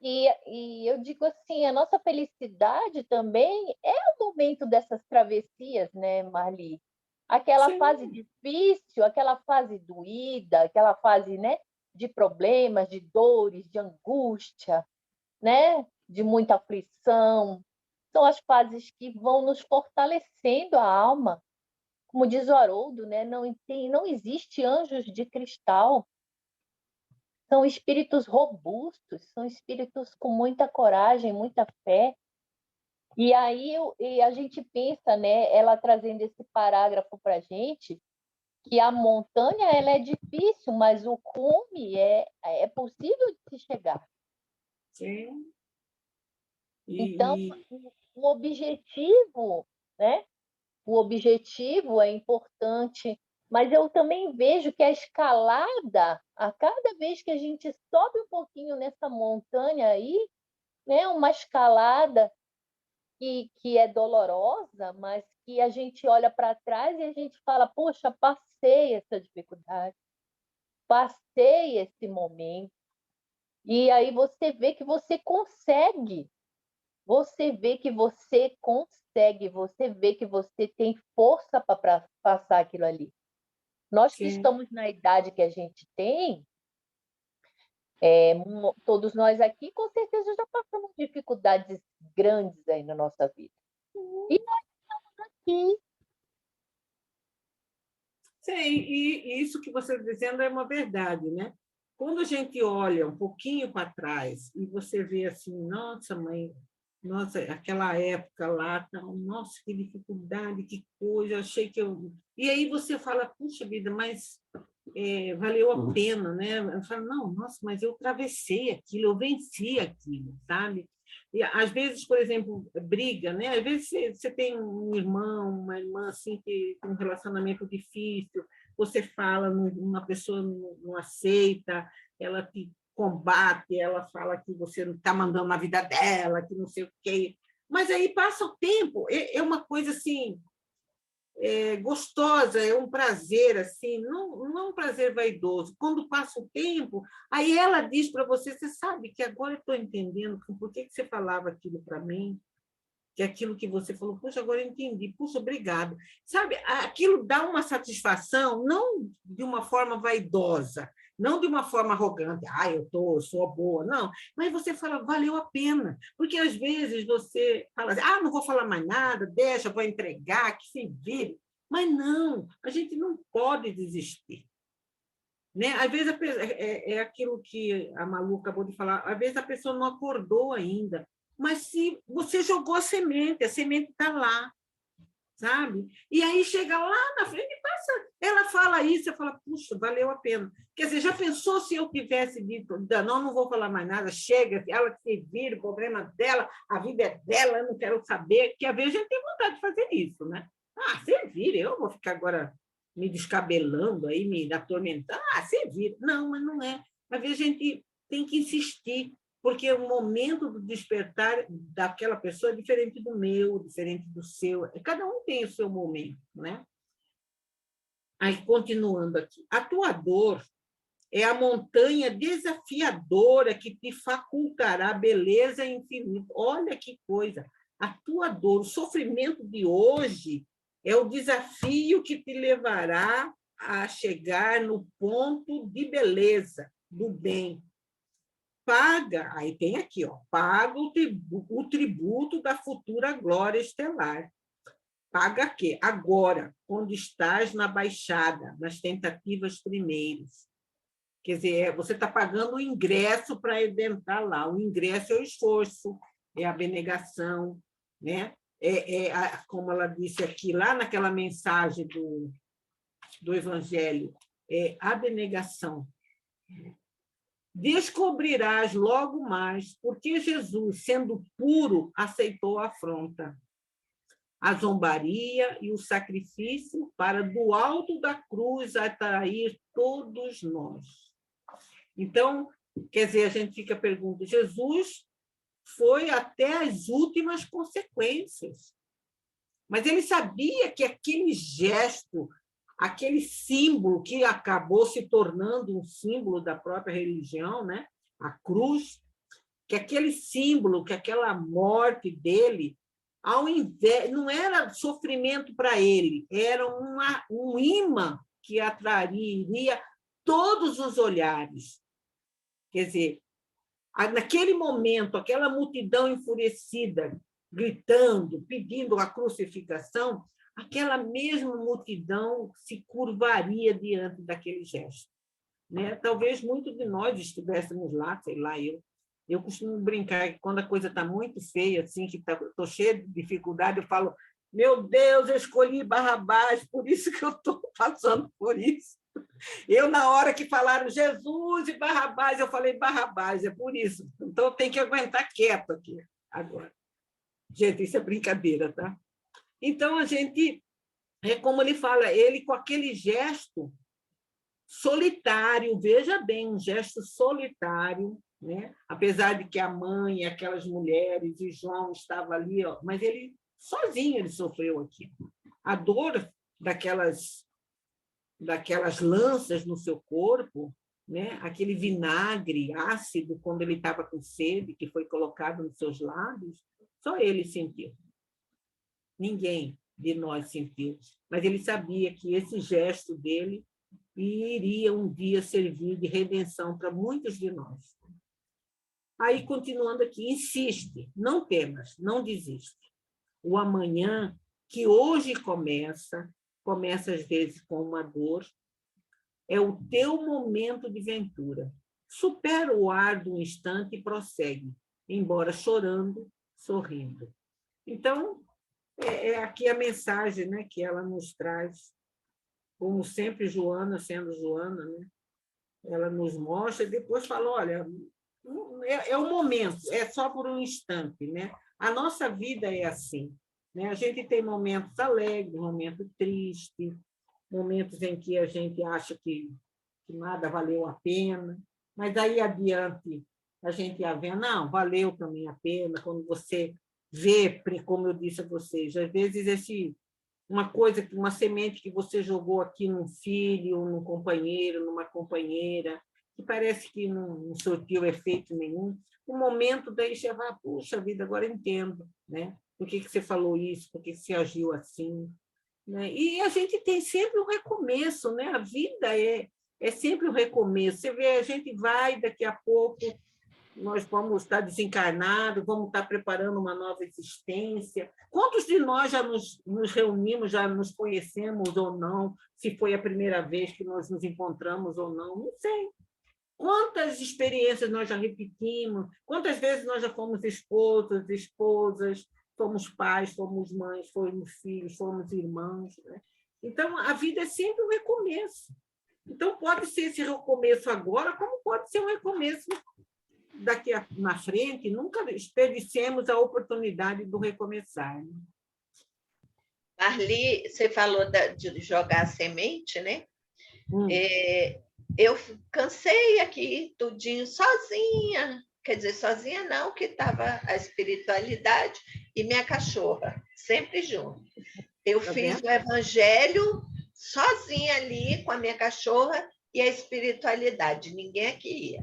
Speaker 1: E eu digo assim, a nossa felicidade também é o momento dessas travessias, né, Marli? Aquela
Speaker 2: Sim.
Speaker 1: fase difícil, aquela fase doída, aquela fase, né, de problemas, de dores, de angústia, né, de muita aflição. São as fases que vão nos fortalecendo a alma. Como diz o Haroldo, né, não existe anjos de cristal. São espíritos robustos, são espíritos com muita coragem, muita fé. E aí e a gente pensa, né, ela trazendo esse parágrafo para a gente, que a montanha ela é difícil, mas o cume é possível de se chegar.
Speaker 2: Sim.
Speaker 1: Então, o objetivo, né? O objetivo é importante, mas eu também vejo que a escalada, a cada vez que a gente sobe um pouquinho nessa montanha aí, né, uma escalada que é dolorosa, mas que a gente olha para trás e a gente fala, poxa, passei essa dificuldade, passei esse momento. E aí você vê que você consegue, você vê que você consegue, você vê que você tem força para passar aquilo ali. Nós que estamos na idade que a gente tem, todos nós aqui, com certeza já passamos dificuldades grandes aí na nossa vida. E nós estamos aqui.
Speaker 2: Sim, e isso que você está dizendo é uma verdade, né? Quando a gente olha um pouquinho para trás e você vê assim, nossa, mãe, nossa, aquela época lá, nossa, que dificuldade, que coisa, achei que eu... E aí você fala, puxa vida, mas valeu a pena, né? Eu falo, não, nossa, mas eu atravessei aquilo, eu venci aquilo, sabe? E às vezes, por exemplo, briga, né? Às vezes você tem um irmão, uma irmã assim que tem um relacionamento difícil, você fala, uma pessoa não aceita, ela te combate, ela fala que você não está mandando na vida dela, que não sei o quê. Mas aí passa o tempo, é uma coisa assim gostosa, é um prazer assim, não é um prazer vaidoso. Quando passa o tempo, aí ela diz para você, você sabe que agora eu estou entendendo por que você falava aquilo para mim, que aquilo que você falou, puxa, agora eu entendi, puxa, obrigado. Sabe, aquilo dá uma satisfação, não de uma forma vaidosa, não de uma forma arrogante, eu sou boa, não, mas você fala, valeu a pena, porque às vezes você fala assim, não vou falar mais nada, deixa, vou entregar, que se vire, mas não, a gente não pode desistir. Né? Às vezes é aquilo que a Malu acabou de falar, às vezes a pessoa não acordou ainda, mas se você jogou a semente está lá. sabe? E aí chega lá na frente e passa, ela fala isso, você fala, puxa, valeu a pena. Quer dizer, já pensou se eu tivesse dito, não vou falar mais nada, chega, ela que se vira, o problema dela, a vida é dela, eu não quero saber, que às vezes a gente tem vontade de fazer isso, né? Ah, você vira, eu vou ficar agora me descabelando aí, me atormentando, você vira. Não, mas não é. Às vezes a gente tem que insistir, porque o momento do despertar daquela pessoa é diferente do meu, diferente do seu. Cada um tem o seu momento, né? Aí, continuando aqui. A tua dor é a montanha desafiadora que te facultará beleza infinita. Olha que coisa! A tua dor, o sofrimento de hoje é o desafio que te levará a chegar no ponto de beleza, do bem. Paga, aí tem aqui, paga o tributo da futura glória estelar. Paga quê? Agora, quando estás na baixada, nas tentativas primeiras. Quer dizer, você está pagando o ingresso para adentrar lá. O ingresso é o esforço, é a abnegação, né? Como ela disse aqui, lá naquela mensagem do Evangelho, é abnegação. Descobrirás logo mais porque Jesus, sendo puro, aceitou a afronta, a zombaria e o sacrifício para, do alto da cruz, atrair todos nós. Então, quer dizer, a gente fica perguntando, Jesus foi até as últimas consequências, mas ele sabia que aquele gesto, aquele símbolo que acabou se tornando um símbolo da própria religião, né? A cruz, que aquele símbolo, que aquela morte dele, ao invés, não era sofrimento para ele, era um imã que atrairia todos os olhares. Quer dizer, naquele momento, aquela multidão enfurecida, gritando, pedindo a crucificação, aquela mesma multidão se curvaria diante daquele gesto, né? Talvez muitos de nós estivéssemos lá, sei lá, eu costumo brincar que quando a coisa está muito feia, assim, que estou cheia de dificuldade, eu falo, meu Deus, eu escolhi Barrabás, por isso que eu estou passando por isso. Eu, na hora que falaram Jesus e Barrabás, eu falei Barrabás, é por isso. Então, eu tenho que aguentar quieto aqui agora. Gente, isso é brincadeira, tá? Então, a gente, é como ele fala, ele com aquele gesto solitário, veja bem, um gesto solitário, né? Apesar de que a mãe e aquelas mulheres e João estavam ali, mas ele sozinho ele sofreu aqui. A dor daquelas lanças no seu corpo, né? Aquele vinagre ácido quando ele estava com sede, que foi colocado nos seus lábios, só ele sentiu. Ninguém de nós sentiu. Mas ele sabia que esse gesto dele iria um dia servir de redenção para muitos de nós. Aí, continuando aqui, insiste, não temas, não desiste. O amanhã, que hoje começa às vezes com uma dor, é o teu momento de ventura. Supera o ar do instante e prossegue, embora chorando, sorrindo. Então, é aqui a mensagem, né, que ela nos traz, como sempre Joana, sendo Joana, né, ela nos mostra e depois fala, olha, é o momento, é só por um instante, né? A nossa vida é assim, né? A gente tem momentos alegres, momentos tristes, momentos em que a gente acha que nada valeu a pena, mas aí adiante a gente ia ver, não, valeu também a pena, quando você vê, como eu disse a vocês, às vezes uma semente que você jogou aqui num filho, num companheiro, numa companheira, que parece que não surtiu efeito nenhum, o momento daí você vai, puxa vida, agora entendo, né? Por que você falou isso, por que você agiu assim, né? E a gente tem sempre um recomeço, né? A vida é sempre um recomeço. Você vê, a gente vai, daqui a pouco nós vamos estar desencarnados, vamos estar preparando uma nova existência. Quantos de nós já nos reunimos, já nos conhecemos ou não, se foi a primeira vez que nós nos encontramos ou não, não sei. Quantas experiências nós já repetimos, quantas vezes nós já fomos esposos, esposas, fomos pais, fomos mães, fomos filhos, fomos irmãos, né? Então, a vida é sempre um recomeço. Então, pode ser esse recomeço agora, como pode ser um recomeço na frente. Nunca desperdicemos a oportunidade do recomeçar. Né?
Speaker 3: Marli, você falou de jogar semente, né?
Speaker 2: Hum.
Speaker 3: Eu cansei aqui tudinho sozinha. Quer dizer, sozinha não, que estava a espiritualidade e minha cachorra, sempre junto. Eu fiz o evangelho sozinha ali com a minha cachorra e a espiritualidade, ninguém aqui ia.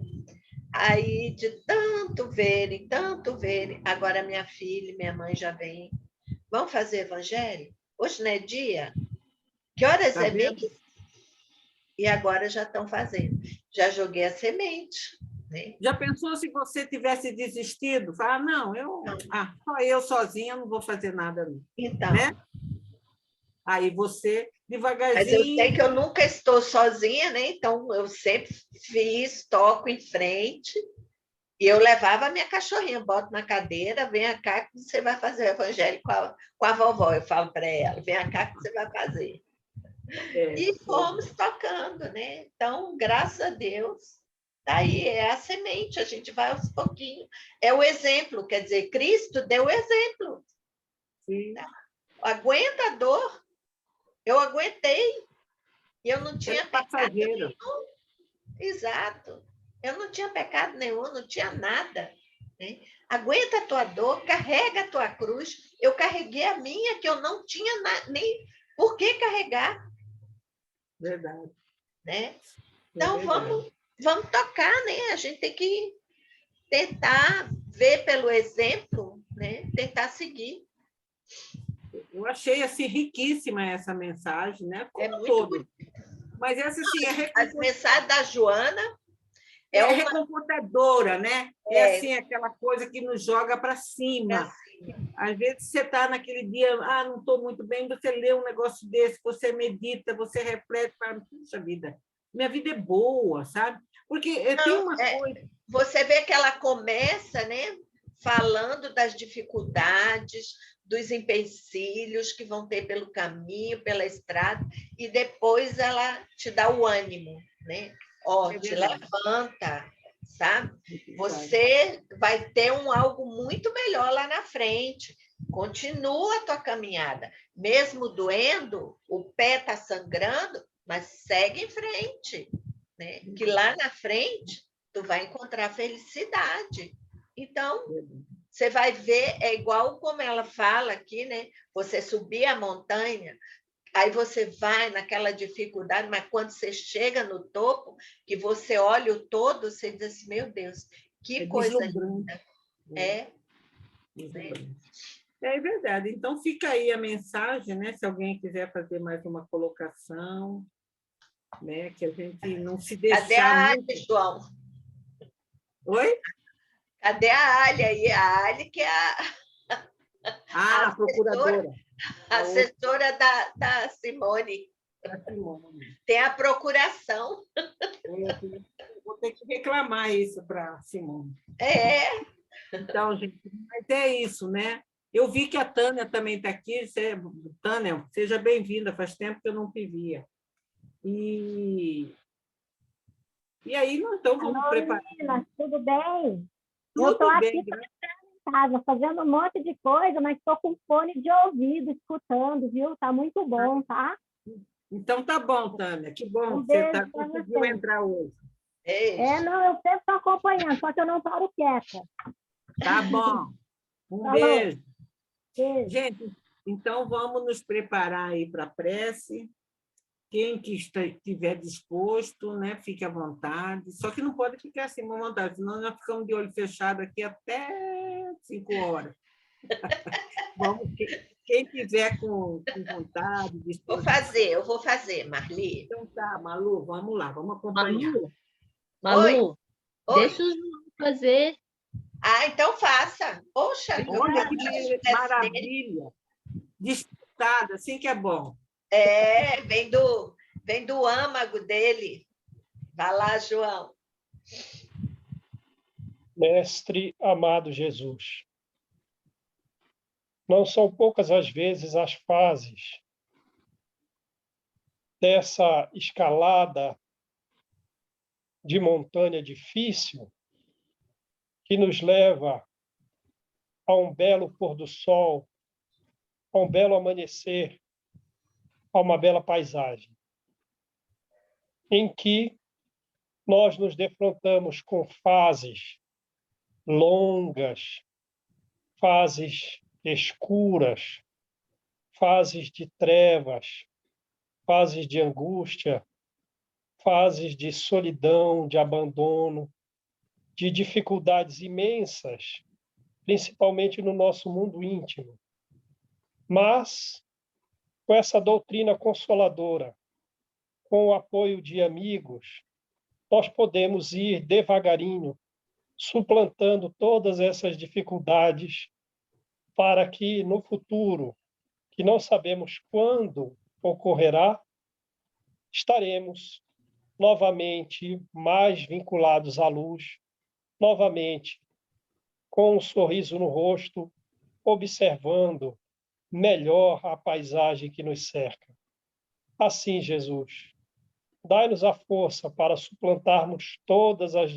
Speaker 3: Aí, de tanto verem, agora minha filha e minha mãe já vêm. Vamos fazer evangelho? Hoje não é dia? Que horas é mesmo? E agora já estão fazendo. Já joguei a semente. Né?
Speaker 2: Já pensou se você tivesse desistido? Falar, não, só eu sozinha não vou fazer nada. Não.
Speaker 3: Então.
Speaker 2: Né? Aí você, devagarzinho...
Speaker 3: Mas eu sei que eu nunca estou sozinha, né? Então, eu sempre toco em frente, e eu levava a minha cachorrinha, boto na cadeira, vem cá que você vai fazer o evangelho com a vovó. Eu falo para ela, vem cá que você vai fazer. E fomos tocando, né? Então, graças a Deus, daí é a semente, a gente vai aos pouquinhos. É o exemplo, quer dizer, Cristo deu o exemplo.
Speaker 2: Sim.
Speaker 3: Aguenta a dor. Eu aguentei. E eu não tinha pecado nenhum. Exato. Eu não tinha pecado nenhum, não tinha nada. Né? Aguenta a tua dor, carrega a tua cruz. Eu carreguei a minha, que eu não tinha nem por que carregar.
Speaker 2: Verdade.
Speaker 3: Né? Então, vamos tocar, né? A gente tem que tentar ver pelo exemplo, né? Tentar seguir.
Speaker 2: Eu achei assim, riquíssima essa mensagem, né? Como
Speaker 3: muito
Speaker 2: todo.
Speaker 3: Bonito.
Speaker 2: Mas essa assim,
Speaker 3: As mensagens da Joana
Speaker 2: reconfortadora, né? É assim, aquela coisa que nos joga para cima. Às vezes você está naquele dia, não estou muito bem, você lê um negócio desse, você medita, você reflete, fala, puxa vida, minha vida é boa, sabe? Porque tem uma coisa...
Speaker 3: Você vê que ela começa, né, falando das dificuldades, dos empecilhos que vão ter pelo caminho, pela estrada, e depois ela te dá o ânimo, né? Te levanta, sabe? Você vai ter algo muito melhor lá na frente. Continua a tua caminhada. Mesmo doendo, o pé está sangrando, mas segue em frente. Né? Que lá na frente, tu vai encontrar felicidade. Então, você vai ver, é igual como ela fala aqui, né? Você subir a montanha, aí você vai naquela dificuldade, mas quando você chega no topo, que você olha o todo, você diz assim, meu Deus, que coisa linda.
Speaker 2: É verdade. Então, fica aí a mensagem, né? Se alguém quiser fazer mais uma colocação, né? Que a gente não se deixar...
Speaker 3: Cadê a Ali, João?
Speaker 2: Oi?
Speaker 3: Cadê a Ali aí? A Ali que é
Speaker 2: a procuradora.
Speaker 3: A assessora da Simone. Tem a procuração.
Speaker 2: Vou ter que reclamar isso para a Simone. Então, gente, mas é isso, né? Eu vi que a Tânia também está aqui. Tânia, seja bem-vinda, faz tempo que eu não te via. E aí, então, vamos preparar.
Speaker 4: Meninas, tudo bem?
Speaker 2: Tudo
Speaker 4: eu estou aqui
Speaker 2: bem,
Speaker 4: em casa, fazendo um monte de coisa, mas estou com fone de ouvido, escutando, viu? Está muito bom, tá?
Speaker 2: Então, tá bom, Tânia. Que bom que você conseguiu entrar hoje.
Speaker 4: Não, eu sempre estou acompanhando, só que eu não paro quieta.
Speaker 2: Tá bom. Beijo. Gente, então vamos nos preparar aí para a prece. Quem que estiver disposto, né, fique à vontade. Só que não pode ficar assim, à vontade, senão nós ficamos de olho fechado aqui até 5 horas. Vamos, quem tiver com vontade, disposição.
Speaker 3: Eu vou fazer, Marli.
Speaker 2: Então tá, Malu, vamos lá, vamos acompanhar.
Speaker 1: Malu, deixa os João fazer.
Speaker 3: Então faça. Poxa,
Speaker 2: olha que maravilha. Disputada, assim que é bom.
Speaker 3: Vem do âmago dele. Vai lá, João.
Speaker 5: Mestre amado Jesus, Não são poucas as vezes as fases dessa escalada de montanha difícil que nos leva a um belo pôr do sol, a um belo amanhecer, a uma bela paisagem, em que nós nos defrontamos com fases longas, fases escuras, fases de trevas, fases de angústia, fases de solidão, de abandono, de dificuldades imensas, principalmente no nosso mundo íntimo. Mas, com essa doutrina consoladora, com o apoio de amigos, nós podemos ir devagarinho, suplantando todas essas dificuldades, para que no futuro, que não sabemos quando ocorrerá, estaremos novamente mais vinculados à luz, novamente com um sorriso no rosto, observando melhor a paisagem que nos cerca. Assim, Jesus, dai-nos a força para suplantarmos todas as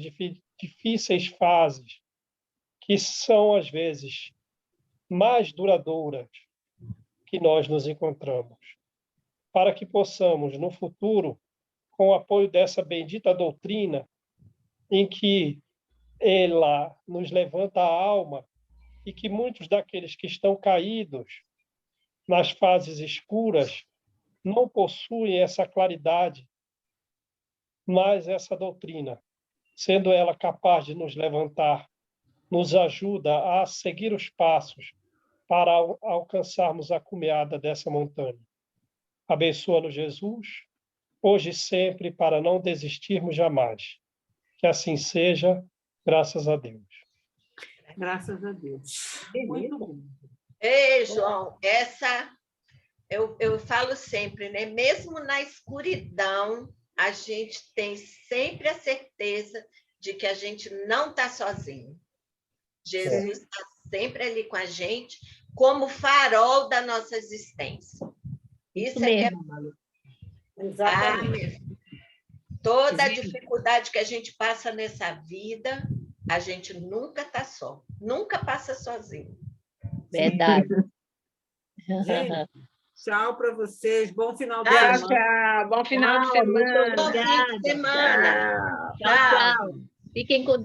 Speaker 5: difíceis fases que são, às vezes, mais duradouras que nós nos encontramos, para que possamos, no futuro, com o apoio dessa bendita doutrina, em que ela nos levanta a alma e que muitos daqueles que estão caídos nas fases escuras não possuem essa claridade, mas essa doutrina, sendo ela capaz de nos levantar, nos ajuda a seguir os passos para alcançarmos a cumeada dessa montanha. Abençoa-nos, Jesus, hoje e sempre, para não desistirmos jamais. Que assim seja, graças a Deus.
Speaker 2: Graças a Deus. Muito bom.
Speaker 3: Ei, João, essa eu falo sempre, né? Mesmo na escuridão, a gente tem sempre a certeza de que a gente não está sozinho. Jesus está sempre ali com a gente, como farol da nossa existência. Isso
Speaker 1: mesmo,
Speaker 3: Malu.
Speaker 2: Exatamente.
Speaker 3: Toda a dificuldade que a gente passa nessa vida, a gente nunca está só, nunca passa sozinho.
Speaker 1: Verdade.
Speaker 2: Gente, tchau para vocês. Bom final de semana.
Speaker 6: Tchau. Bom final de semana.
Speaker 3: Bom fim de semana.
Speaker 1: Tchau, tchau. Fiquem com